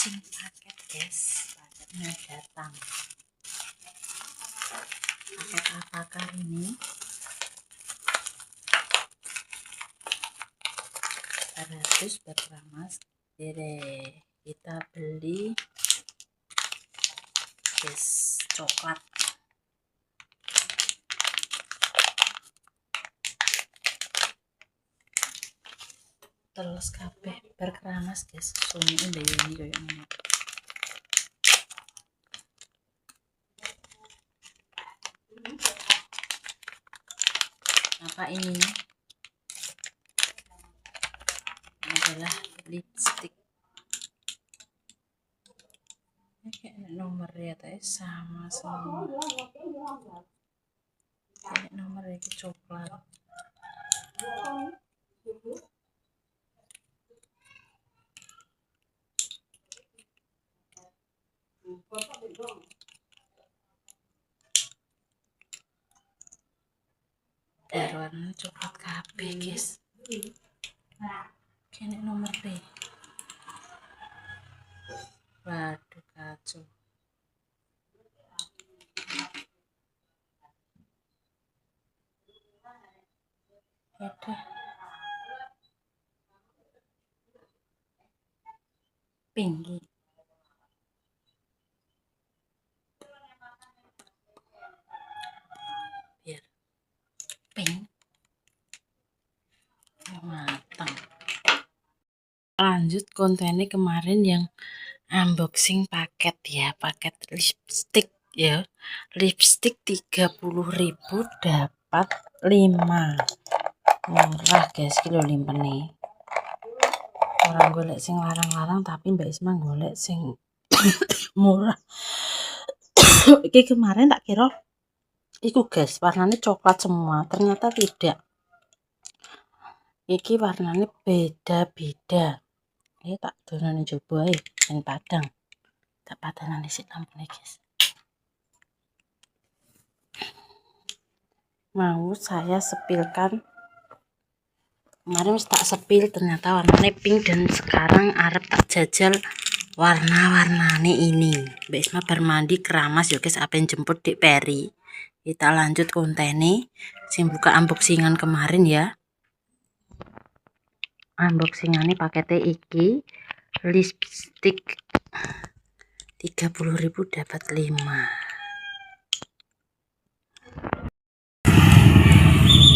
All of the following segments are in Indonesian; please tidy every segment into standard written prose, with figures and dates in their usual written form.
unboxing paket guys, paketnya datang. Paket apakah ini? Ratus bergramas. Jadi kita beli guys coklat. Terus kabeh berkeramas guys, sumiin deh ini kayak ini. Apa ini? Adalah lipstick. Ini kayak nomor ya teh sama semua. Kayak nomor ya coklat. Warna coklat kabeh guys. Kene nomor deh. Waduh kacau. Udah. Pinggi. Biar pink. Matang. Lanjut kontennya kemarin yang unboxing paket ya, paket lipstick ya. Lipstick 30.000 dapat 5. Murah guys, kilo limpen nih. Orang golek sing larang-larang tapi Mbak Isma golek sing murah. Iki kemarin tak kira iku guys, warnanya coklat semua, ternyata tidak. Iki warnanya beda-beda. Ini tak donane coba yang padang. Tak padanan isi lampune guys. Mau saya sepilkan. Kemarin tak sepil ternyata warnanya pink dan sekarang arep tak jajal warna-warnanya ini. Mbak Isma bermandi keramas ya guys, apa yang jemput di Peri. Kita lanjut kontennya. Sing buka unboxingan kemarin ya. Unboxingannya paketnya iki lipstick 30.000 dapat 5.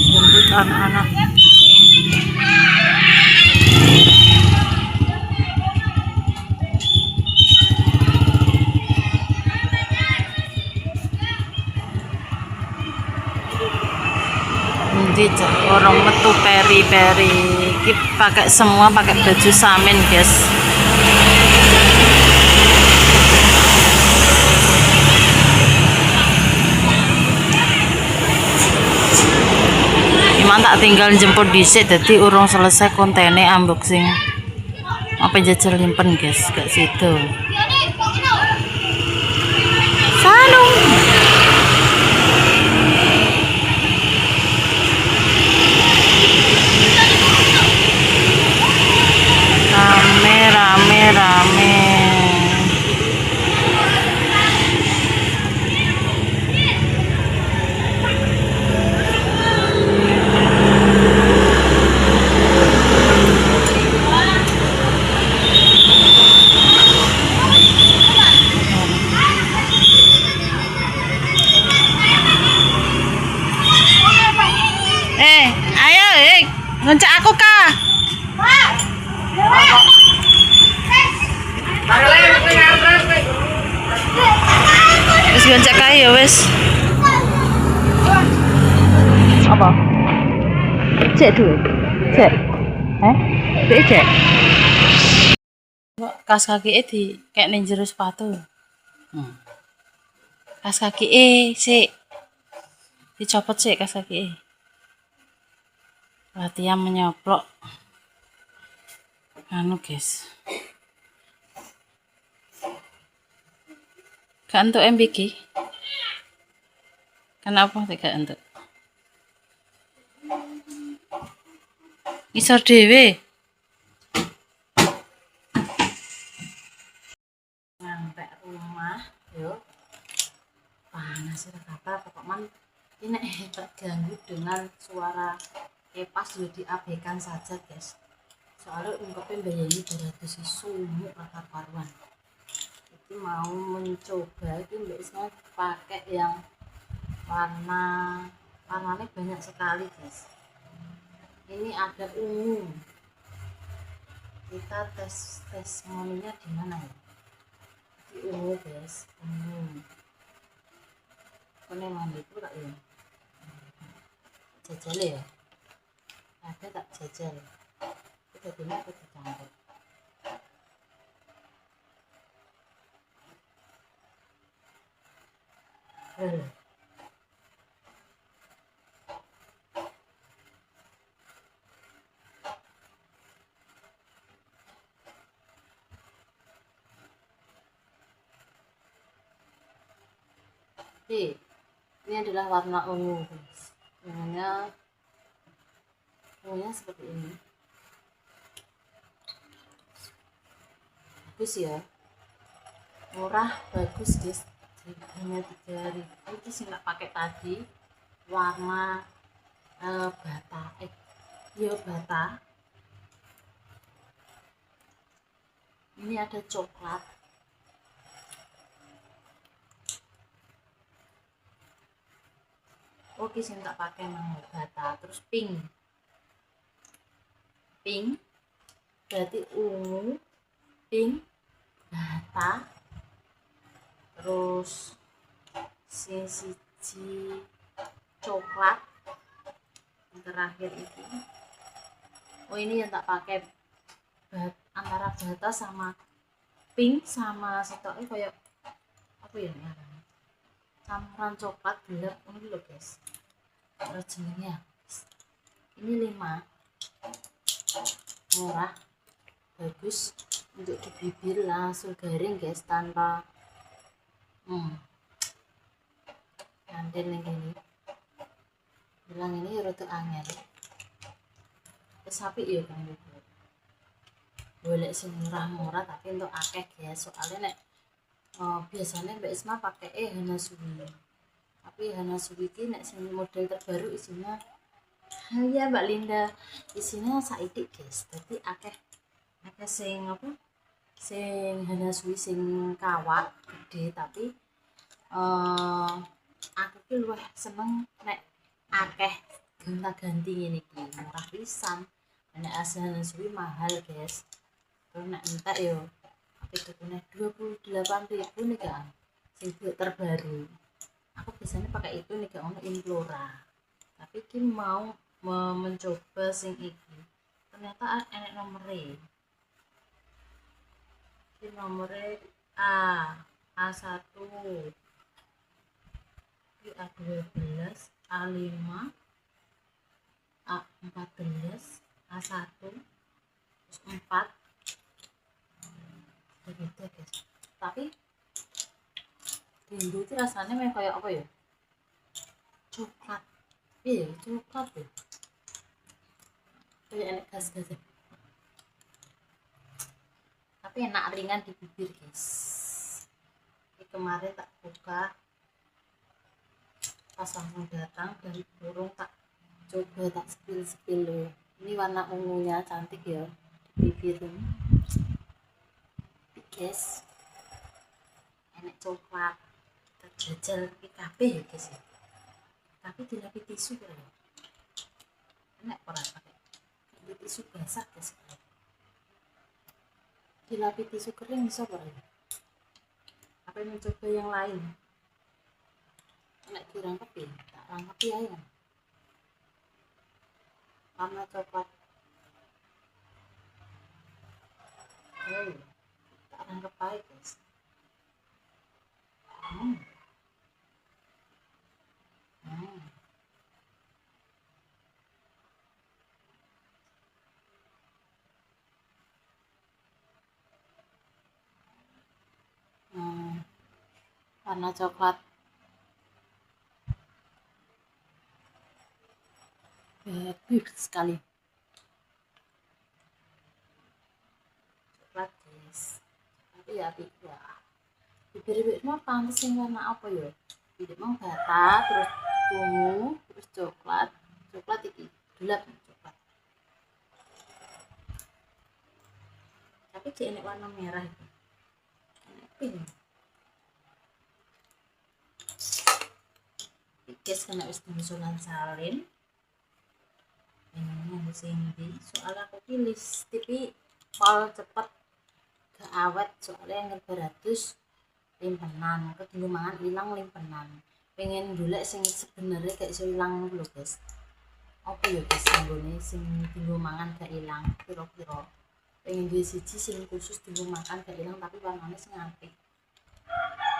Jemput anak-anak. Nanti orang metu Peri kita pakai semua, pakai baju samin guys. Gimana tak tinggal jemput dhisik, jadi urung selesai kontennya unboxing apa jajal limpen guys, gak situ. Salam. Rame. Ayo, ngoncak aku kah? Wis ngoncak kae ya wis. Apa? Cek duit. Cek. Duit cek. Kok kas kaki di kayak ning jero sepatu. Kas kaki sik. Dicopot sik kas kaki. Latihan menyoplok. Anu guys. Gak entuk MBG. Kenapa tidak entuk? Isor dhewe. suara kata pokoknya ini terganggu dengan suara kipas ya diabaikan saja guys, soalnya ungkapnya bayangin beratus sumuk kakak karuan. Ini mau mencoba ini biasanya pakai yang warnanya banyak sekali guys. Ini ada ungu, kita tes moninya di mana ya, di ungu guys, ungu ini mandi pula ya, jajal ya, ada tak jajal kita dulu aku dicampur ini adalah warna ungu guys, ungunya seperti ini, bagus ya, murah, bagus guys, hanya 3.000. Ini sih nggak pakai tadi warna bata bata, ini ada coklat, oke sih tak pakai mau bata, terus pink berarti ungu, pink, bata, terus siji coklat yang terakhir itu. Oh ini yang tak pakai antara bata sama pink sama sitoknya kayak apa ya namanya, campuran coklat gelap ini loh guys, terus jenengnya ini 5, murah, bagus untuk di bibir, langsung garing guys tanpa ngandel yang gini, bilang ini rada angel sapi ya kan gitu, boleh sih murah tapi untuk akeh ya, soalnya nek biasanya Mbak Isma pakai Hanasui, tapi Hanasui ini nek sing model terbaru isinya ya Mbak Linda, isinya saidik guys, jadi akeh sing apa, sing Hanasui sing kawat gede, tapi aku ki luwih seneng nek akeh gonta-ganti ngene iki, murah pisan. Nek Hanasui mahal guys, terus nek entek yo aku tukune 28.000 nih kan, sing terbaru. Aku biasanya pakai itu nih kan, ono Implora, tapi ki mau mencoba sing iki, ternyata enek nomere, ini nomornya A1, A12, A5, A14, A1, terus 4, beda guys, tapi Dindo itu rasanya memang kayak apa ya, coklat, iya coklat ya, kayak enak gas-gas, tapi enak ringan di bibir guys. Ini kemarin tak buka pas langsung datang dari burung, tak coba tak spill loh. Ini warna ungunya cantik ya di bibir ini guys, enak coklat, terjajal di kafe ya guys ya, tapi dilapis tisu ya, enak pernah pakai di tisu basah guys, dilapis tisu kering bisa pernah, apa mencoba yang lain, enak dirangkep ya, tak rangkep ya ya, warna coklat, tak rangkep aja guys. Warna coklat bagus sekali, coklat guys, tapi ya bibir semua pantas yang warna apa ya, Iki mau bata terus ungu terus coklat iki gelap coklat. Tapi cek enek warna merah iki. Enek pink. Iki kena wis disusunan salin. Ini sing ndi soalnya aku ki listrik pol cepet gak awet soalnya yang beratus limpenan aku tinggal mangan hilang limpenan pengen golek sing sebenarnya gak iso ilang lho guys. Apa ya guys nggone sing tinggal mangan gak ilang kira-kira pengen duwe siji sing khusus tinggal makan gak ilang tapi warnane sing apik.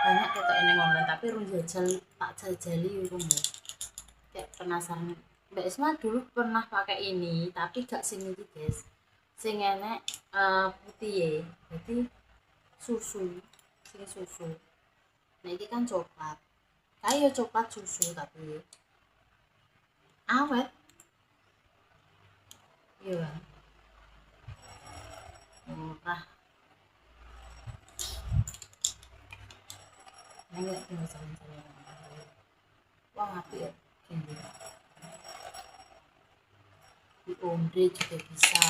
Banyak ketok ini online tapi rung jajal tak jajali urung ya. Kayak penasaran. Mbak Isma dulu pernah pakai ini tapi gak sing iki guys. Sing enek putih ya. Jadi susu. Sing susu. Nah ini kan coklat. Kayak coklat susu tapi awet. Iya. Murah. Ini lek tinggal salin-salin. Wah apik ya. Gini. Di ombre juga bisa.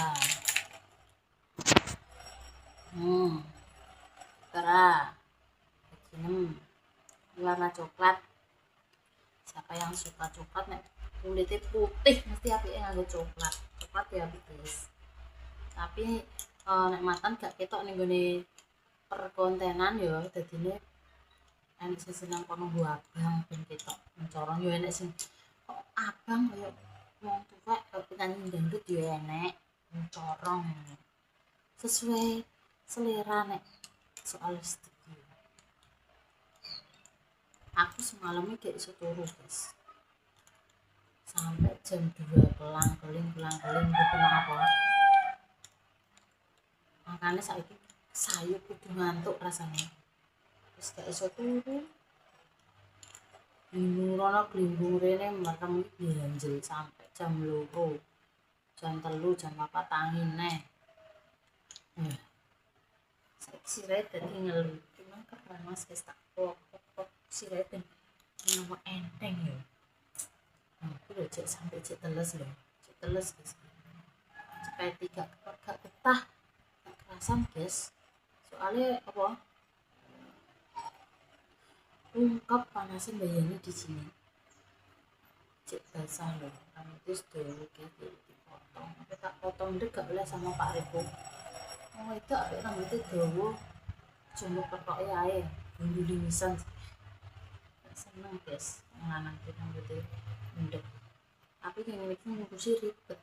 Tera. Begini. Warna coklat. Siapa yang suka coklat nek kulitnya putih mesti apike nganggo coklat. Coklat ya apik guys. Tapi nek matan gak ketok ning gone perkontenan ya dadine enek sing seneng kono nggo abang ben ketok mencorong ya enek sing kok abang kaya wong tuwek penyanyi dangdut ya enek mencorong sesuai selera nek soal listrik. Aku semalamnya gak iso turu guys sampai jam 2 kelang-keling gitu apa makanya saiki sayu kudu ngantuk rasanya terus gak iso turu bingung rono blimbung rene merem ganjel sampai jam 2 jam 3 jam 4 tangi neh saiki sirahe dadi ngeluh cuman keren mas guys tak kok sirahe ben nama enteng ya aku udah cek sampai cek teles loh cek teles guys supaya tidak gak betah gak kerasan guys soalnya apa ungkap panasin bayarnya di sini cek basah loh rambutnya sudah gitu dipotong tapi tak potong deh gak boleh sama Pak Riko oh itu apa rambutnya dawa jumbo ketok ya air bumbu limisan seneng guys lanang itu rambutnya mendek tapi yang ini ngurusi ribet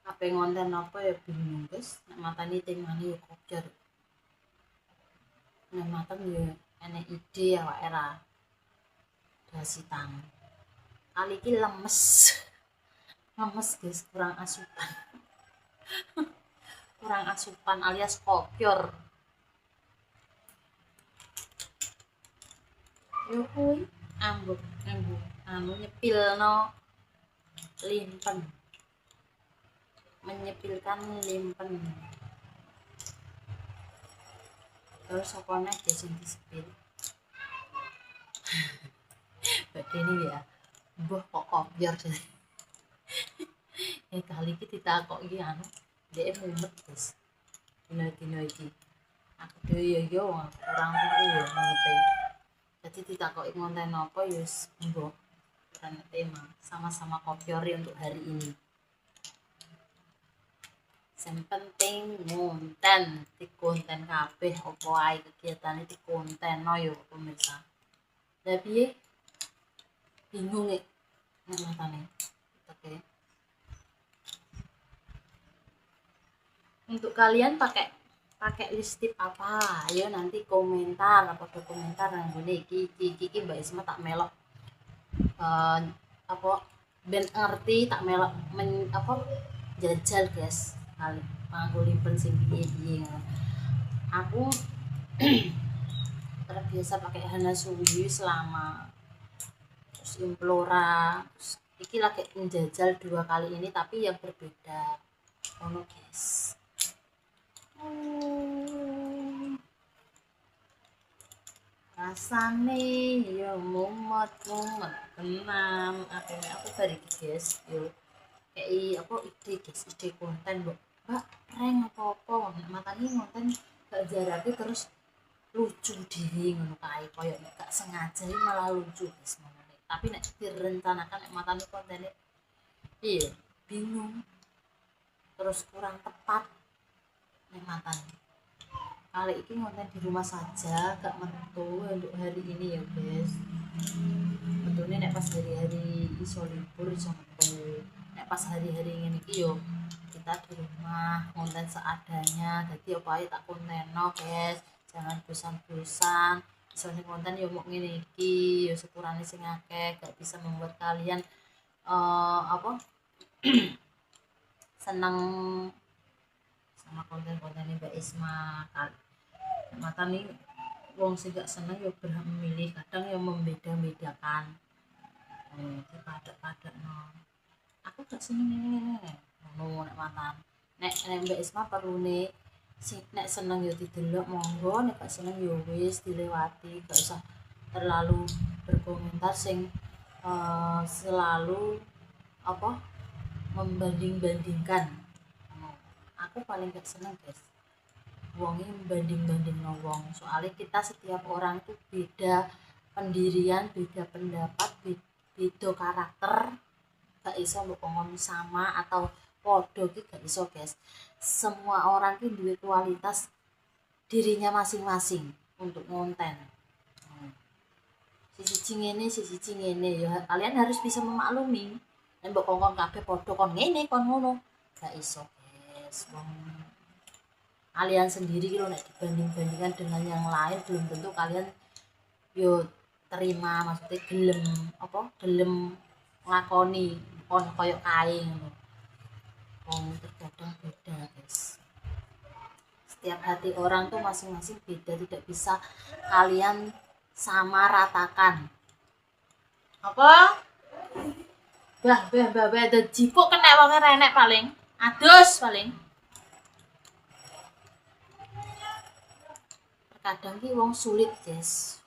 apa ngonten apa ya bingung guys nek matane ting mani yo kocar nek mateng yo enek ide awake ra dasi tangan kali iki lemes lemes guys kurang asupan kurang asupan alias kopior yo kuwi ambek anu nyepilno limpen menyepilkan limpen terus sokone sing disepil begini ya mbah kok kopior kali iki ditakoki anu dhek mumet guys dina-dina iki aku dhewe yo kurang turu ya ngerti jadi ditakoki ngonten apa ya mbah kan tema sama-sama kopiori untuk hari ini yang penting ngonten di konten kabeh apa ae kegiatan di konten no yo pemirsa tapi bingung nek matane oke untuk kalian pakai listrik apa ayo nanti komentar apa komentar nang ngene iki Mbak Isma tak melok apa ben ngerti tak melok apa jajal guys kali nganggo limpen sing piye-piye aku terbiasa pakai Hanasuyu selama terus Implora terus iki lagi menjajal 2 kali ini tapi yang berbeda ono guys rasane ya mumet-mumet tenan akhirnya aku bari guys yo kayak apa ide guys ide konten mbak prank apa-apa nek matane ngonten gak jarake terus lucu dhewe ngono kae koyo nek gak sengaja malah lucu guys ngono tapi nek direncanakan nek matane kontene iya bingung terus kurang tepat nek matane kali ini konten di rumah saja gak metu untuk hari ini ya guys betulnya nek pas hari-hari iso libur iso metu nek pas hari-hari ini yo kita di rumah konten seadanya jadi apa ae tak konteno guys jangan bosan-bosan misalnya konten yo mau ngene iki yo sepurane sing akeh gak bisa membuat kalian apa senang sama konten-konten Mbak Isma mata nih wong sing gak seneng ya berhak memilih kadang yang membeda-bedakan pada no aku gak seneng ini ngono nek mantan nek Mbak Isma perlu nih nek seneng ya didelok monggo nek gak seneng ya wis dilewati gak usah terlalu berkomentar sing selalu apa membanding-bandingkan aku paling gak seneng guys wongnya banding-banding wong soalnya kita setiap orang itu beda pendirian beda pendapat beda karakter gak iso mbok ngomong sama atau podo ki gak iso guys semua orang ki duwe kualitas dirinya masing-masing untuk ngonten sisi ngene ya kalian harus bisa memaklumi nek mbok kongkon kabeh podo kon ngene kon ngono gak iso guys kalian sendiri gitu nek dibanding-bandingkan dengan yang lain belum tentu kalian yo terima maksudnya gelem nglakoni kon koyo kae ngono wong terkadang beda guys setiap hati orang tuh masing-masing beda tidak bisa kalian sama ratakan apa bah ada jipuk kena wong renek paling adus paling kadang ki wong sulit guys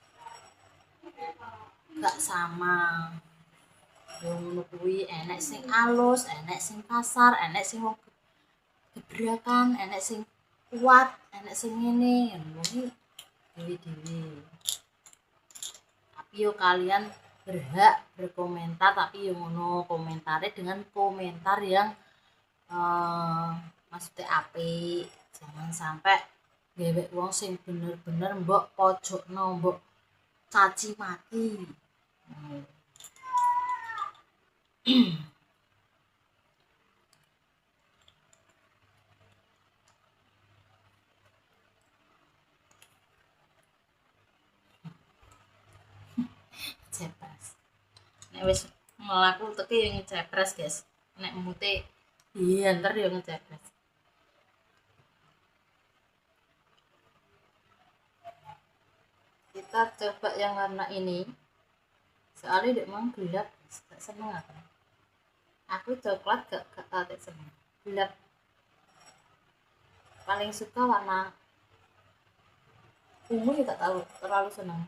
gak sama wong kuwi enek sing alus enek sing kasar enek sing wong gebrakan enek sing kuat enek sing ngene ngono dewi-dewi tapi yo kalian berhak berkomentar tapi yo ngono komentare dengan komentar yang maksudnya apik jangan sampai gewek wong sing bener-bener mbok pojokno mbok caci maki cepres nek wis mlaku teki yo ngecepres guys nek mute iya ntar yo ngecepres kita coba yang warna ini soalnya dek mang gelap gak seneng aku coklat gak seneng gelap paling suka warna ungu juga tahu terlalu seneng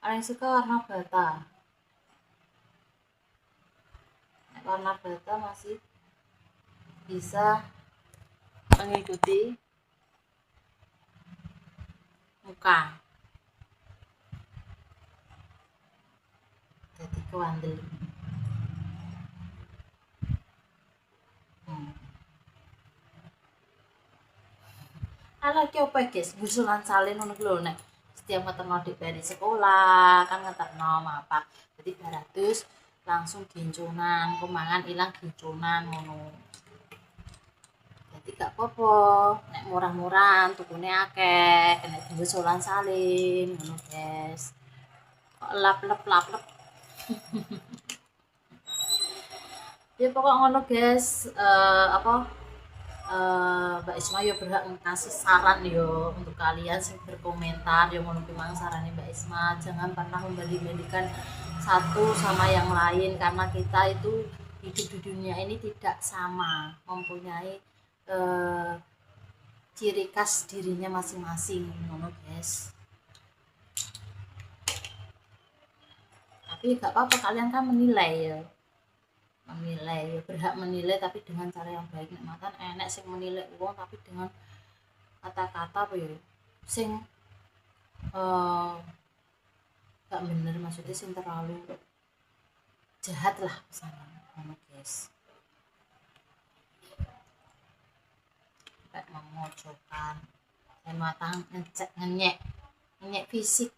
paling suka warna bata warna bata masih bisa mengikuti muka jadi kewandel ala ki apa guys gusulan salin ngono lho nek setiap ketemu adik dari sekolah kan ngeterno apa jadi baratus langsung gincunan kumangan ilang gincunan ngono jadi gak apa-apa nek murah-murahan tukune akeh nek gusulan salin ngono guys kok lap-lep ya pokok ngono guys Mbak Isma yo berhak ngasih saran yo untuk kalian sing berkomentar yo ngono ki mang sarane Mbak Isma jangan pernah membanding-bandingkan satu sama yang lain karena kita itu hidup di dunia ini tidak sama mempunyai ciri khas dirinya masing-masing ngono guys tapi gak apa-apa, kalian kan menilai ya, berhak menilai tapi dengan cara yang baik. Nek makan enek sing menilai uang tapi dengan kata-kata apa ya sing eh, gak bener, maksudnya sing terlalu jahat lah misalnya ngono guys, kayak memojokkan dan matang ngecek ngenyek fisik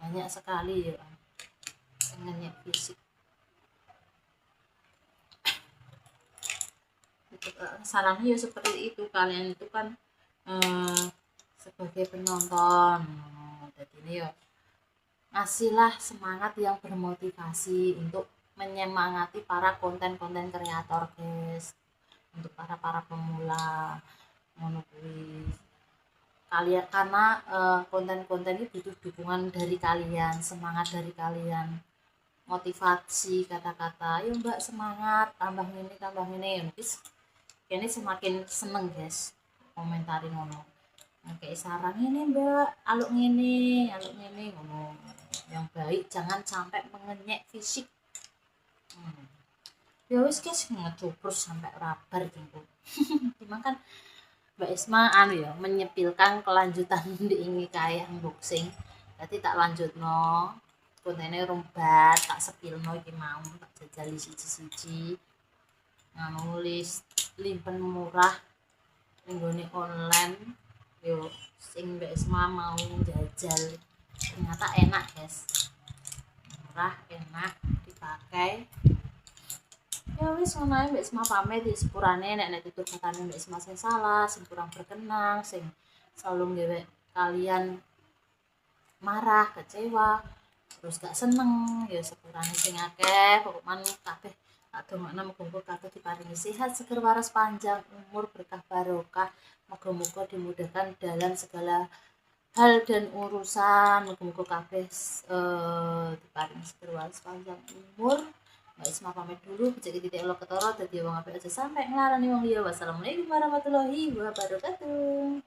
banyak sekali ya kan, ngenyek fisik itu. Sarannya ya seperti itu, kalian itu kan eh, sebagai penonton, jadi ini ya ngasihlah semangat yang bermotivasi untuk menyemangati para konten-konten kreator guys, untuk para pemula ngono kuwi. Kalian karena konten-konten ini butuh dukungan dari kalian, semangat dari kalian, motivasi, kata-kata ayo mbak semangat, tambah ini ini semakin seneng guys komentarin ngono. Nah, kayak saran ini mbak aluk ngene ngono yang baik, jangan sampai mengenyek fisik. Ya wis guys, ngecupros sampai rabar gitu. Cuma kan Mbak Isma anu ya menyepilkan kelanjutan di ini kayak unboxing. Jadi tak lanjut no kontennya rumbat tak sepilno iki mau tak jajali siji-siji. Nulis limpen murah nenggone online. Yo sing Mbak Isma mau jajal ternyata enak guys. Murah, enak dipakai. Ya wis ngono ae Mbak Isma pamit di sepurane nek tutur katane Mbak Isma sing salah, sing kurang berkenan, sing selalu nggawe kalian marah, kecewa, terus gak seneng, ya sepurane sing akeh pokoknya kabeh tak dongakno muga-muga kabeh diparingi sehat, seger waras, panjang umur, berkah barokah. Moga-moga dimudahkan dalam segala hal dan urusan, muga-muga kabeh diparingi seger waras, panjang umur. Mbak Isma pamit dulu, becek titik lo ketara dadi wong apik aja sampai nglarani wong liya. Wassalamualaikum warahmatullahi wabarakatuh.